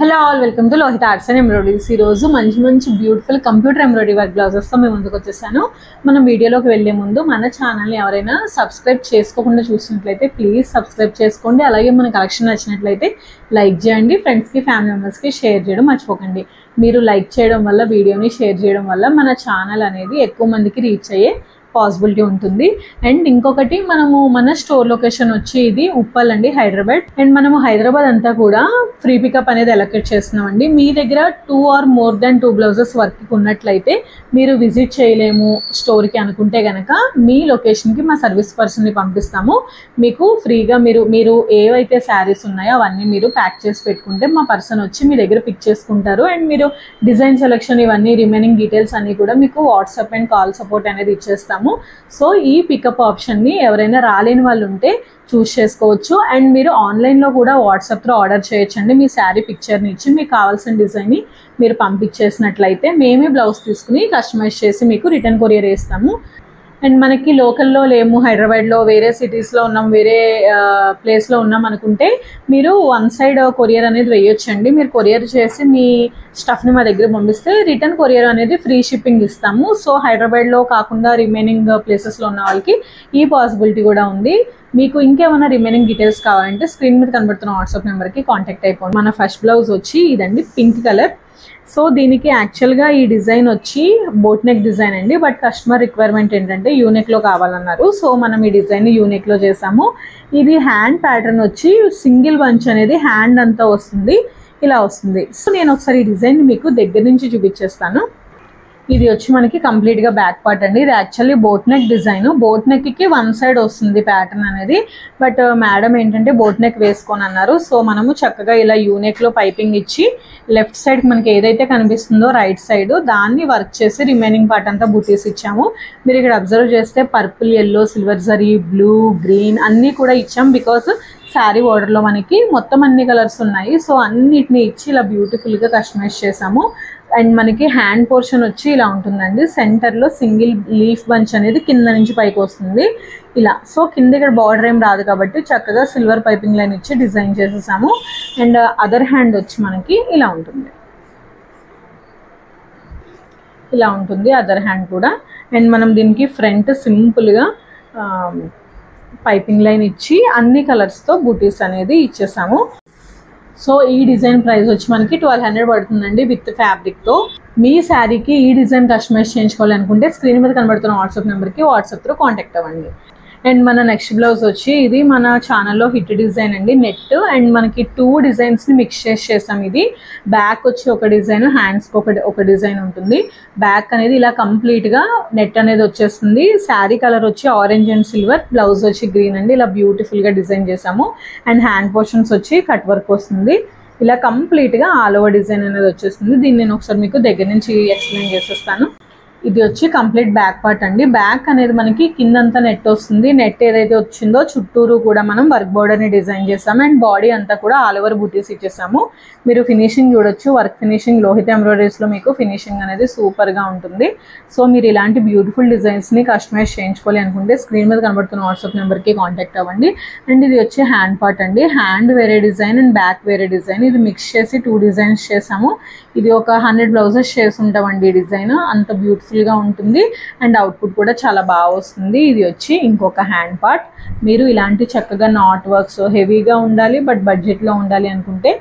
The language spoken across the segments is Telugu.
Hello all, welcome to Lohitha arts and embroideries. ఈరోజు మంచి బ్యూటిఫుల్ కంప్యూటర్ ఎంబ్రాయిడరీ వర్క్ బ్లౌజెస్తో మేము ముందుకు వచ్చేసాను. మనం వీడియోలోకి వెళ్ళే ముందు మన ఛానల్ని ఎవరైనా సబ్స్క్రైబ్ చేసుకోకుండా చూసినట్లయితే ప్లీజ్ సబ్స్క్రైబ్ చేసుకోండి. అలాగే మన కలెక్షన్ నచ్చినట్లయితే లైక్ చేయండి. ఫ్రెండ్స్కి, ఫ్యామిలీ మెంబర్స్కి షేర్ చేయడం మర్చిపోకండి. మీరు లైక్ చేయడం వల్ల, వీడియోని షేర్ చేయడం వల్ల మన ఛానల్ అనేది ఎక్కువ మందికి రీచ్ అయ్యే పాసిబిలిటీ ఉంటుంది. అండ్ ఇంకొకటి, మనము మన స్టోర్ లొకేషన్ వచ్చి ఇది ఉప్పల్ అండి, హైదరాబాద్. అండ్ మనము హైదరాబాద్ అంతా కూడా ఫ్రీ పికప్ అనేది అలొకేట్ చేస్తున్నామండి. మీ దగ్గర 2 or more than 2 blouses work ఉన్నట్లయితే మీరు విజిట్ చేయలేము స్టోర్కి అనుకుంటే కనుక మీ లొకేషన్కి మా సర్వీస్ పర్సన్ని పంపిస్తాము. మీకు ఫ్రీగా మీరు ఏవైతే శారీస్ ఉన్నాయో అవన్నీ మీరు ప్యాక్ చేసి పెట్టుకుంటే మా పర్సన్ వచ్చి మీ దగ్గర పిక్ చేసుకుంటారు. అండ్ మీరు డిజైన్ సెలెక్షన్ ఇవన్నీ రిమైనింగ్ డీటెయిల్స్ అన్నీ కూడా మీకు వాట్సాప్ అండ్ కాల్ సపోర్ట్ అనేది ఇచ్చేస్తాము. సో ఈ పికప్ ఆప్షన్ని ఎవరైనా రాలేని వాళ్ళు ఉంటే చూస్ చేసుకోవచ్చు. అండ్ మీరు ఆన్లైన్లో కూడా వాట్సాప్లో ఆర్డర్ చేయొచ్చండి. మీ శారీ పిక్చర్ని ఇచ్చి మీకు కావాల్సిన డిజైన్ని మీరు పంపించేసినట్లయితే మేమే బ్లౌజ్ తీసుకుని కస్టమైజ్ చేసి మీకు రిటర్న్ కొరియర్ వేస్తాము. అండ్ మనకి లోకల్లో లేము, హైదరాబాద్లో వేరే సిటీస్లో ఉన్నాం, వేరే ప్లేస్లో ఉన్నాం అనుకుంటే మీరు వన్ సైడ్ కొరియర్ అనేది వేయొచ్చండి. మీరు కొరియర్ చేసి మీ స్టఫ్ని మా దగ్గర పంపిస్తే రిటర్న్ కొరియర్ అనేది ఫ్రీ షిప్పింగ్ ఇస్తాము. సో హైదరాబాద్లో కాకుండా రిమైనింగ్ ప్లేసెస్లో ఉన్న వాళ్ళకి ఈ పాసిబిలిటీ కూడా ఉంది. మీకు ఇంకేమైనా రిమైనింగ్ డీటెయిల్స్ కావాలంటే స్క్రీన్ మీద కనబడుతున్న వాట్సాప్ నెంబర్కి కాంటాక్ట్ అయిపోండి. మన ఫస్ట్ బ్లౌజ్ వచ్చి ఇదండి, పింక్ కలర్. సో దీనికి యాక్చువల్గా ఈ డిజైన్ వచ్చి బోట్ నెక్ డిజైన్ అండి. బట్ కస్టమర్ రిక్వైర్మెంట్ ఏంటంటే యూనెక్లో కావాలన్నారు. సో మనం ఈ డిజైన్ యూనెక్లో చేసాము. ఇది హ్యాండ్ ప్యాటర్న్ వచ్చి సింగిల్ బంచ్ అనేది హ్యాండ్ అంతా వస్తుంది, ఇలా వస్తుంది. సో నేను ఒకసారి ఈ డిజైన్ మీకు దగ్గర నుంచి చూపించేస్తాను. ఇది వచ్చి మనకి కంప్లీట్గా బ్యాక్ పార్ట్ అండి. ఇది actually boat neck design. Boat నెక్కి వన్ సైడ్ వస్తుంది ప్యాటర్న్ అనేది. బట్ మేడం ఏంటంటే బోట్ నెక్ వేసుకొని అన్నారు. సో మనము చక్కగా ఇలా యూనెక్లో పైపింగ్ ఇచ్చి లెఫ్ట్ సైడ్ మనకి ఏదైతే కనిపిస్తుందో రైట్ సైడ్ దాన్ని వర్క్ చేసి రిమైనింగ్ పార్ట్ అంతా బుటీస్ ఇచ్చాము. మీరు ఇక్కడ అబ్జర్వ్ చేస్తే purple, yellow, silver zari, blue, green అన్నీ కూడా ఇచ్చాం. బికాస్ శారీ బార్డర్లో మనకి మొత్తం అన్ని కలర్స్ ఉన్నాయి. సో అన్నిటిని ఇచ్చి ఇలా బ్యూటిఫుల్గా కస్టమైజ్ చేసాము. అండ్ మనకి హ్యాండ్ పోర్షన్ వచ్చి ఇలా ఉంటుందండి. సెంటర్లో సింగిల్ లీఫ్ బంచ్ అనేది కింద నుంచి పైకి వస్తుంది ఇలా. సో కింద ఇక్కడ బార్డర్ ఏం రాదు కాబట్టి చక్కగా సిల్వర్ పైపింగ్ లైన్ ఇచ్చి డిజైన్ చేసేసాము. అండ్ అదర్ హ్యాండ్ వచ్చి మనకి ఇలా ఉంటుంది, ఇలా ఉంటుంది అదర్ హ్యాండ్ కూడా. అండ్ మనం దీనికి ఫ్రంట్ సింపుల్గా పైపింగ్ లైన్ ఇచ్చి అన్ని కలర్స్తో బూటీస్ అనేది ఇచ్చేసాము. సో ఈ డిజైన్ ప్రైస్ వచ్చి మనకి 1200 పడుతుందండి విత్ ఫ్యాబ్రిక్తో. మీ శారీకి ఈ డిజైన్ కస్టమైజ్ చేయించుకోవాలనుకుంటే స్క్రీన్ మీద కనబడుతున్న వాట్సాప్ నెంబర్కి వాట్సాప్ త్రూ కాంటాక్ట్ అవ్వండి. అండ్ మన నెక్స్ట్ బ్లౌజ్ వచ్చి ఇది మన ఛానల్లో హిట్ డిజైన్ అండి, నెట్. అండ్ మనకి 2 డిజైన్స్ని మిక్స్ చేసాం. ఇది బ్యాక్ వచ్చి ఒక డిజైన్, హ్యాండ్స్కి ఒక డిజైన్ ఉంటుంది. బ్యాక్ అనేది ఇలా కంప్లీట్గా నెట్ అనేది వచ్చేస్తుంది. శారీ కలర్ వచ్చి ఆరెంజ్ అండ్ సిల్వర్, బ్లౌజ్ వచ్చి గ్రీన్ అండి. ఇలా బ్యూటిఫుల్గా డిజైన్ చేసాము. అండ్ హ్యాండ్ పోర్షన్స్ వచ్చి కట్ వర్క్ వస్తుంది. ఇలా కంప్లీట్గా ఆల్ ఓవర్ డిజైన్ అనేది వచ్చేస్తుంది. దీన్ని నేను ఒకసారి మీకు దగ్గర నుంచి ఎక్స్ప్లెయిన్ చేసేస్తాను. ఇది వచ్చి కంప్లీట్ బ్యాక్ పార్ట్ అండి. బ్యాక్ అనేది మనకి కిందంతా నెట్ వస్తుంది. నెట్ ఏదైతే వచ్చిందో చుట్టూరు కూడా మనం వర్క్ బోర్డర్ని డిజైన్ చేసాము. అండ్ బాడీ అంతా కూడా ఆల్ ఓవర్ బూటీస్ ఇచ్చేసాము. మీరు ఫినిషింగ్ చూడొచ్చు, వర్క్ ఫినిషింగ్ లోహిత ఎంబ్రాయిడరీస్లో మీకు ఫినిషింగ్ అనేది సూపర్గా ఉంటుంది. సో మీరు ఇలాంటి బ్యూటిఫుల్ డిజైన్స్ని కస్టమైజ్ చేయించుకోవాలి అనుకుంటే స్క్రీన్ మీద కనబడుతున్న వాట్సాప్ నెంబర్కి కాంటాక్ట్ అవ్వండి. అండ్ ఇది వచ్చి హ్యాండ్ పార్ట్ అండి. హ్యాండ్ వేరే డిజైన్ అండ్ బ్యాక్ వేరే డిజైన్. ఇది మిక్స్ చేసి 2 డిజైన్స్ చేసాము. ఇది ఒక 100 బ్లౌజెస్ చేసి ఉంటామండి ఈ డిజైన్. అంత బ్యూటిఫుల్గా ఉంటుంది అండ్ అవుట్పుట్ కూడా చాలా బాగా వస్తుంది. ఇది వచ్చి ఇంకొక హ్యాండ్ పార్ట్. మీరు ఇలాంటి చక్కగా నాట్ వర్క్స్ హెవీగా ఉండాలి బట్ బడ్జెట్లో ఉండాలి అనుకుంటే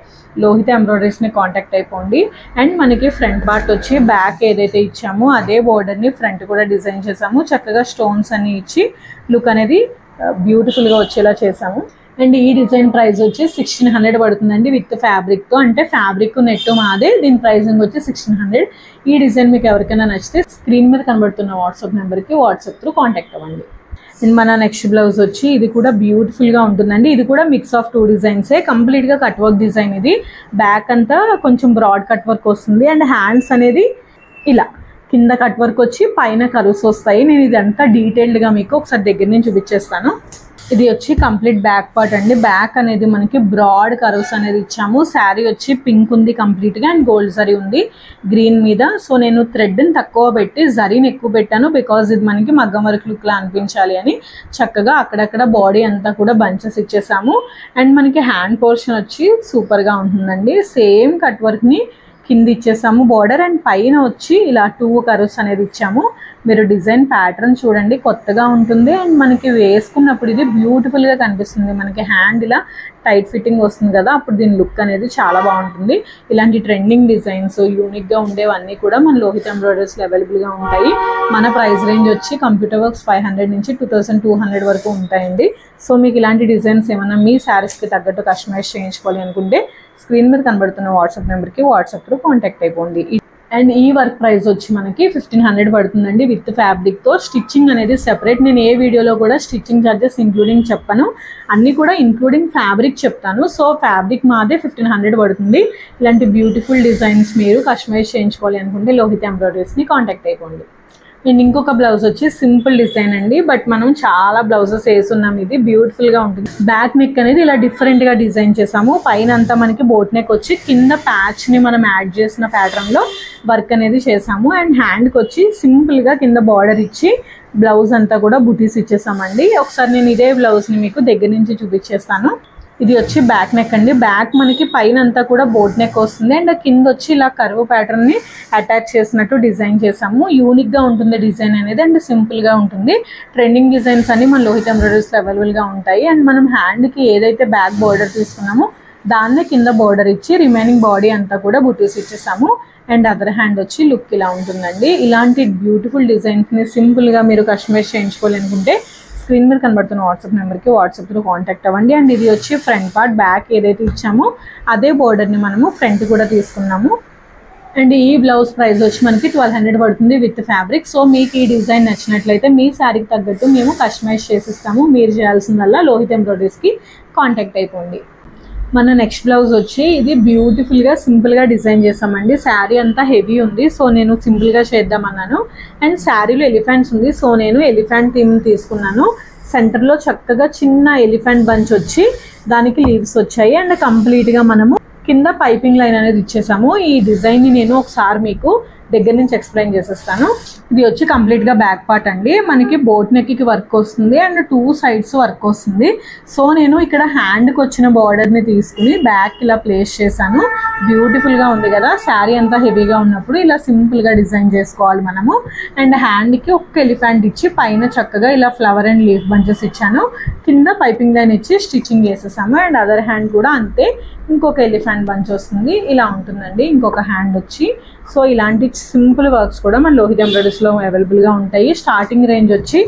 లోహిత ఎంబ్రాయిడరీస్ని కాంటాక్ట్ అయిపోండి. అండ్ మనకి ఫ్రంట్ పార్ట్ వచ్చి బ్యాక్ ఏదైతే ఇచ్చామో అదే బోర్డర్ని ఫ్రంట్ కూడా డిజైన్ చేసాము. చక్కగా స్టోన్స్ అన్ని ఇచ్చి లుక్ అనేది బ్యూటిఫుల్గా వచ్చేలా చేసాము. అండ్ ఈ డిజైన్ ప్రైస్ వచ్చి 1600 పడుతుందండి విత్ ఫ్యాబ్రిక్తో. అంటే ఫ్యాబ్రిక్ నెట్ మాదే, దీని ప్రైసింగ్ వచ్చి 1600. ఈ డిజైన్ మీకు ఎవరికైనా నచ్చితే స్క్రీన్ మీద కనబడుతున్న వాట్సాప్ నెంబర్కి వాట్సాప్ త్రూ కాంటాక్ట్ అవ్వండి. అండ్ మన నెక్స్ట్ బ్లౌజ్ వచ్చి ఇది కూడా బ్యూటిఫుల్గా ఉంటుందండి. ఇది కూడా మిక్స్ ఆఫ్ 2 డిజైన్సే. కంప్లీట్గా కట్ వర్క్ డిజైన్. ఇది బ్యాక్ అంతా కొంచెం బ్రాడ్ కట్ వర్క్ వస్తుంది. అండ్ హ్యాండ్స్ అనేది ఇలా కింద కట్ వర్క్ వచ్చి పైన కరువుస్ వస్తాయి. నేను ఇదంతా డీటెయిల్డ్గా మీకు ఒకసారి దగ్గర నుంచి చూపించేస్తాను. ఇది వచ్చి కంప్లీట్ బ్యాక్ పార్ట్ అండి. బ్యాక్ అనేది మనకి బ్రాడ్ కర్వ్స్ అనేది ఇచ్చాము. శారీ వచ్చి పింక్ ఉంది కంప్లీట్గా అండ్ గోల్డ్ జరీ ఉంది గ్రీన్ మీద. సో నేను థ్రెడ్ని తక్కువ పెట్టి జరీని ఎక్కువ పెట్టాను, బికాజ్ ఇది మనకి మగ్గం వర్క్ లుక్లా అనిపించాలి అని. చక్కగా అక్కడక్కడ బాడీ అంతా కూడా బంచెస్ ఇచ్చేసాము. అండ్ మనకి హ్యాండ్ పోర్షన్ వచ్చి సూపర్గా ఉంటుందండి. సేమ్ కట్ వర్క్ని కింద ఇచ్చేసాము బార్డర్, అండ్ పైన వచ్చి ఇలా 2 కర్వ్స్ అనేది ఇచ్చాము. మీరు డిజైన్ ప్యాటర్న్ చూడండి, కొత్తగా ఉంటుంది అండ్ మనకి వేసుకున్నప్పుడు ఇది బ్యూటిఫుల్గా కనిపిస్తుంది. మనకి హ్యాండ్ ఇలా టైట్ ఫిట్టింగ్ వస్తుంది కదా, అప్పుడు దీని లుక్ అనేది చాలా బాగుంటుంది. ఇలాంటి ట్రెండింగ్ డిజైన్స్ యూనిక్గా ఉండేవన్నీ కూడా మన లోహిత్ ఎంబ్రాయిడరీస్లో అవైలబుల్గా ఉంటాయి. మన ప్రైస్ రేంజ్ వచ్చి కంప్యూటర్ వర్క్స్ 500 నుంచి 2200 వరకు ఉంటాయండి. సో మీకు ఇలాంటి డిజైన్స్ ఏమైనా మీ శారీస్కి తగ్గట్టు కస్టమైజ్ చేయించుకోవాలి అనుకుంటే స్క్రీన్ మీద కనబడుతున్న వాట్సాప్ నెంబర్కి వాట్సాప్ త్రూ కాంటాక్ట్ అయిపోండి. అండ్ ఈ వర్క్ ప్రైస్ వచ్చి మనకి 1500 పడుతుందండి విత్ ఫ్యాబ్రిక్తో. స్టిచ్చింగ్ అనేది సెపరేట్. నేను ఏ వీడియోలో కూడా స్టిచ్చింగ్ ఛార్జెస్ ఇంక్లూడింగ్ చెప్పను, అన్నీ కూడా ఇంక్లూడింగ్ ఫ్యాబ్రిక్ చెప్తాను. సో ఫ్యాబ్రిక్ మాదే 1500 పడుతుంది. ఇలాంటి బ్యూటిఫుల్ డిజైన్స్ మీరు కస్టమైజ్ చేయించుకోవాలి అనుకుంటే లోహిత్ ఎంబ్రాయిడరీస్ని కాంటాక్ట్ అయిపోండి. అండ్ ఇంకొక బ్లౌజ్ వచ్చి సింపుల్ డిజైన్ అండి, బట్ మనం చాలా బ్లౌజెస్ వేసున్నాం. ఇది బ్యూటిఫుల్గా ఉంటుంది. బ్యాక్ నెక్ అనేది ఇలా డిఫరెంట్గా డిజైన్ చేసాము. పైన అంతా మనకి బోట్ నెక్ వచ్చి కింద ప్యాచ్ని మనం యాడ్ చేసిన ప్యాటర్న్లో వర్క్ అనేది చేసాము. అండ్ హ్యాండ్కి వచ్చి సింపుల్గా కింద బార్డర్ ఇచ్చి బ్లౌజ్ అంతా కూడా బుటీస్ ఇచ్చేసామండి. ఒకసారి నేను ఇదే బ్లౌజ్ని మీకు దగ్గర నుంచి చూపించేస్తాను. ఇది వచ్చి బ్యాక్ నెక్ అండి. బ్యాక్ మనకి పైన అంతా కూడా బోట్ నెక్ వస్తుంది అండ్ కింద వచ్చి ఇలా కర్వ్ ప్యాటర్న్ని అటాచ్ చేసినట్టు డిజైన్ చేసాము. యూనిక్గా ఉంటుంది డిజైన్ అనేది అండ్ సింపుల్గా ఉంటుంది. ట్రెండింగ్ డిజైన్స్ అన్ని మన లోహిత్ ఎంబ్రాయిడరీస్లో అవైలబుల్గా ఉంటాయి. అండ్ మనం హ్యాండ్కి ఏదైతే బ్యాక్ బార్డర్ తీసుకున్నామో దాన్నే కింద బార్డర్ ఇచ్చి రిమైనింగ్ బాడీ అంతా కూడా బుటీస్ ఇచ్చేసాము. అండ్ అదర్ హ్యాండ్ వచ్చి లుక్ ఇలా ఉంటుందండి. ఇలాంటి బ్యూటిఫుల్ డిజైన్స్ని సింపుల్గా మీరు కస్టమైజ్ చేయించుకోవాలనుకుంటే స్క్రీన్ మీద కనబడుతున్న వాట్సాప్ నెంబర్కి వాట్సాప్ త్రూ కాంటాక్ట్ అవ్వండి. అండ్ ఇది వచ్చి ఫ్రంట్ పార్ట్, బ్యాక్ ఏదైతే ఇచ్చామో అదే బోర్డర్ని మనము ఫ్రంట్ కూడా తీసుకున్నాము. అండ్ ఈ బ్లౌజ్ ప్రైస్ వచ్చి మనకి 1200 పడుతుంది విత్ ఫ్యాబ్రిక్. సో మీకు ఈ డిజైన్ నచ్చినట్లయితే మీ శారీకి తగ్గట్టు మేము కస్టమైజ్ చేసిస్తాము. మీరు చేయాల్సిందల్లా లోహిత్ ఎంబ్రాయిడరీస్కి కాంటాక్ట్ అయిపోండి. మన నెక్స్ట్ బ్లౌజ్ వచ్చి ఇది బ్యూటిఫుల్గా సింపుల్గా డిజైన్ చేసామండి. శారీ అంతా హెవీ ఉంది, సో నేను సింపుల్గా చేద్దామన్నాను. అండ్ శారీలో ఎలిఫెంట్స్ ఉంది, సో నేను ఎలిఫెంట్ థీమ్ తీసుకున్నాను. సెంటర్లో చక్కగా చిన్న ఎలిఫెంట్ బంచ్ వచ్చి దానికి లీవ్స్ వచ్చాయి అండ్ కంప్లీట్గా మనము కింద పైపింగ్ లైన్ అనేది ఇచ్చేసాము. ఈ డిజైన్ని నేను ఒకసారి మీకు దగ్గర నుంచి ఎక్స్ప్లెయిన్ చేసేస్తాను. ఇది వచ్చి కంప్లీట్గా బ్యాక్ పార్ట్ అండి. మనకి బోట్ నెక్కి వర్క్ వస్తుంది అండ్ 2 సైడ్స్ వర్క్ వస్తుంది. సో నేను ఇక్కడ హ్యాండ్కి వచ్చిన బార్డర్ని తీసుకుని బ్యాక్ ఇలా ప్లేస్ చేశాను. బ్యూటిఫుల్గా ఉంది కదా. శారీ అంతా హెవీగా ఉన్నప్పుడు ఇలా సింపుల్గా డిజైన్ చేసుకోవాలి మనము. అండ్ హ్యాండ్కి ఒక్క ఎలిఫెంట్ ఇచ్చి పైన చక్కగా ఇలా ఫ్లవర్ అండ్ లీఫ్ బంచెస్ ఇచ్చాను. కింద పైపింగ్ లైన్ ఇచ్చి స్టిచ్చింగ్ చేసేసాము. అండ్ అదర్ హ్యాండ్ కూడా అంతే, ఇంకొక ఎలిఫెంట్ బంచ్ వస్తుంది. ఇలా ఉంటుందండి ఇంకొక హ్యాండ్ వచ్చి. సో ఇలాంటి సింపుల్ వర్క్స్ కూడా మన లోహిత్ ఎంబ్రాయిడరీస్లో అవైలబుల్గా ఉంటాయి. స్టార్టింగ్ రేంజ్ వచ్చి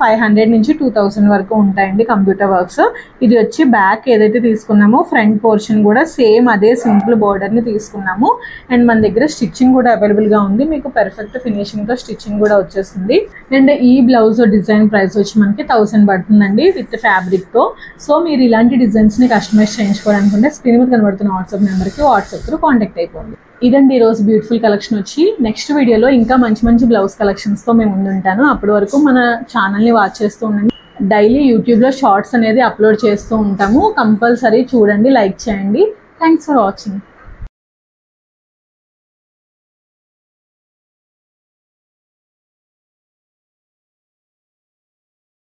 500 నుంచి 2000 వరకు ఉంటాయండి కంప్యూటర్ వర్క్స్. ఇది వచ్చి బ్యాక్ ఏదైతే తీసుకున్నామో ఫ్రంట్ పోర్షన్ కూడా సేమ్ అదే సింపుల్ బార్డర్ని తీసుకున్నాము. అండ్ మన దగ్గర స్టిచ్చింగ్ కూడా అవైలబుల్గా ఉంది. మీకు పర్ఫెక్ట్ ఫినిషింగ్తో స్టిచ్చింగ్ కూడా వచ్చేస్తుంది. అండ్ ఈ బ్లౌజ్ డిజైన్ ప్రైస్ వచ్చి మనకి 1000 పడుతుందండి విత్ ఫ్యాబ్రిక్తో. సో మీరు ఇలాంటి డిజైన్స్ని కస్టమైజ్ చేయించుకోవాలనుకుంటే స్క్రీన్ మీద కనబడుతున్న వాట్సాప్ నెంబర్కి వాట్సాప్ త్రూ కాంటాక్ట్ అయిపోండి. ఇదండి ఈరోజు బ్యూటిఫుల్ కలెక్షన్ వచ్చి. నెక్స్ట్ వీడియోలో ఇంకా మంచి మంచి బ్లౌజ్ కలెక్షన్స్తో మేము ముందుంటాను. అప్పటి వరకు మన ఛానల్ని వాచ్ చేస్తూ ఉండండి. డైలీ యూట్యూబ్లో షార్ట్స్ అనేది అప్లోడ్ చేస్తూ ఉంటాము. కంపల్సరీ చూడండి, లైక్ చేయండి. Thanks for watching.